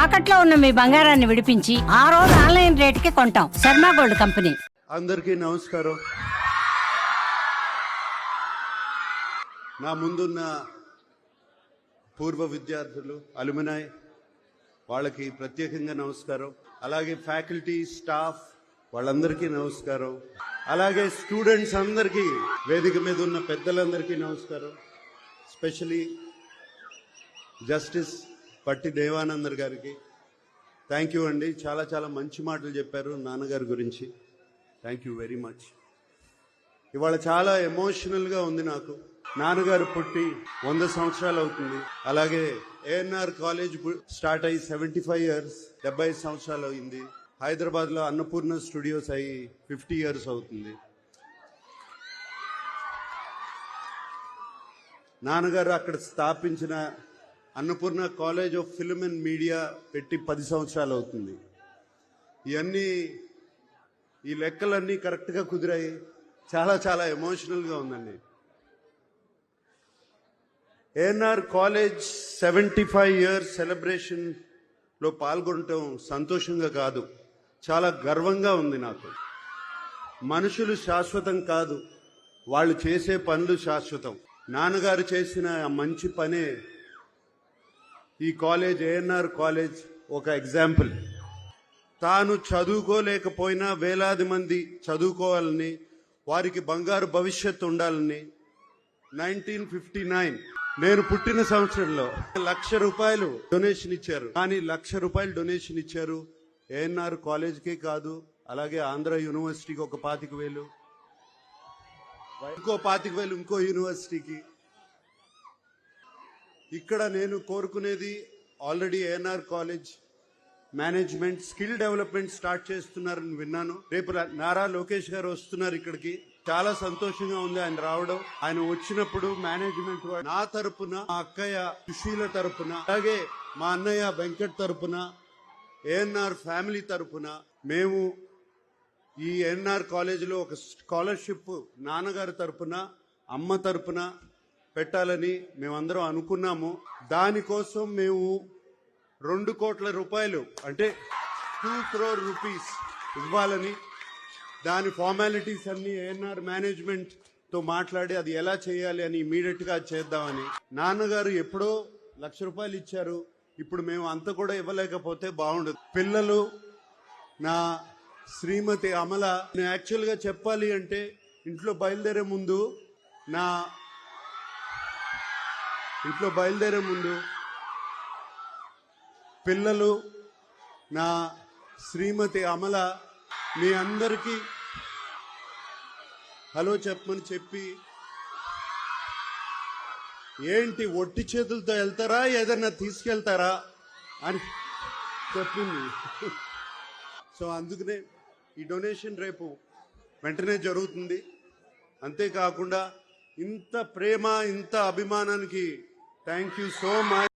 తాకట్లో ఉన్న మీ బంగారాన్ని విడిపించి ఆ రోజు ఆన్లైన్ రేటుకి కొంటాం. Sharma gold company. అందరికీ నమస్కారం. నా ముందున్న పూర్వ విద్యార్థులు, అలుమినాయ్ వాళ్ళకి ప్రత్యేకంగా నమస్కారం. అలాగే ఫ్యాకల్టీ, స్టాఫ్ వాళ్ళందరికీ నమస్కారం. అలాగే స్టూడెంట్స్ అందరికీ, వేదిక మీద ఉన్న పెద్దలందరికీ నమస్కారం. స్పెషలీ జస్టిస్ పట్టి దేవానందర్ గారికి థ్యాంక్ యూ అండి. చాలా చాలా మంచి మాటలు చెప్పారు నాన్నగారి గురించి. Thank you very much. ఇవాళ చాలా ఎమోషనల్గా ఉంది నాకు. నాన్నగారు పుట్టి 100 సంవత్సరాలు అవుతుంది. అలాగే ఏఎన్ఆర్ కాలేజ్ స్టార్ట్ అయ్యి 75 ఇయర్స్, 75 సంవత్సరాలు అయింది. హైదరాబాద్లో అన్నపూర్ణ స్టూడియోస్ అయ్యి 50 ఇయర్స్ అవుతుంది. నాన్నగారు అక్కడ స్థాపించిన Annapurna college of film and media పెట్టి 10 సంవత్సరాలు అవుతుంది. ఇవన్నీ, ఈ లెక్కలన్నీ కరెక్ట్గా కుదిరాయి. చాలా చాలా ఎమోషనల్గా ఉందండి. ఏఎన్ఆర్ కాలేజ్ 75 ఇయర్స్ సెలబ్రేషన్లో పాల్గొనటం సంతోషంగా కాదు, చాలా గర్వంగా ఉంది నాకు. మనుషులు శాశ్వతం కాదు, వాళ్ళు చేసే పనులు శాశ్వతం. నాన్నగారు చేసిన మంచి పనే ఈ కాలేజ్, ఏఎన్ఆర్ కాలేజ్ ఒక ఎగ్జాంపుల్. తాను చదువుకోలేకపోయినా వేలాది మంది చదువుకోవాలని, వారికి బంగారు భవిష్యత్తు ఉండాలని 1959 నేను పుట్టిన సంవత్సరంలో ₹1,00,000 డొనేషన్ ఇచ్చారు. కానీ ₹1,00,000 డొనేషన్ ఇచ్చారు ఏఎన్ఆర్ కాలేజ్కే కాదు, అలాగే ఆంధ్ర యూనివర్సిటీకి ఒక 25,000, ఇంకో 25,000 ఇంకో యూనివర్సిటీకి. ఇక్కడ నేను కోరుకునేది, already ANR college management skill development start చేస్తున్నారని విన్నాను. రేపు నారా లోకేష్ గారు వస్తున్నారు ఇక్కడికి. చాలా సంతోషంగా ఉంది ఆయన రావడం. ఆయన వచ్చినప్పుడు మేనేజ్మెంట్ నా తరపున, మా అక్కయ్య సుశీల తరపున, అలాగే మా అన్నయ్య వెంకట్ తరపున, ఏఎన్ఆర్ ఫ్యామిలీ తరపున మేము ఈ ఏఎన్ఆర్ కాలేజీలో ఒక స్కాలర్షిప్ నాన్నగారి తరపున, అమ్మ తరపున పెట్టాలని మేమందరం అనుకున్నాము. దానికోసం మేము ₹2 కోట్ల, అంటే 2 crore rupees ఇవ్వాలని, దాని ఫార్మాలిటీస్ అన్ని ఏఎన్ఆర్ మేనేజ్మెంట్ తో మాట్లాడి అది ఎలా చేయాలి అని ఇమీడియట్ గా చేద్దామని. నాన్నగారు ఎప్పుడో ₹1,00,000 ఇచ్చారు. ఇప్పుడు మేము అంత కూడా ఇవ్వలేకపోతే బాగుండదు. పిల్లలు, నా శ్రీమతి అమల, నేను యాక్చువల్ గా చెప్పాలి అంటే ఇంట్లో బయలుదేరే ముందు పిల్లలు, నా శ్రీమతి అమల మీ అందరికీ హలో చెప్పమని చెప్పి, ఏంటి ఒట్టి చేతులతో వెళ్తారా, ఏదన్నా తీసుకెళ్తారా అని చెప్పింది. సో అందుకనే ఈ డొనేషన్ రేపు వెంటనే జరుగుతుంది. అంతేకాకుండా ఇంత ప్రేమ, ఇంత అభిమానానికి థ్యాంక్ యూ సో మచ్.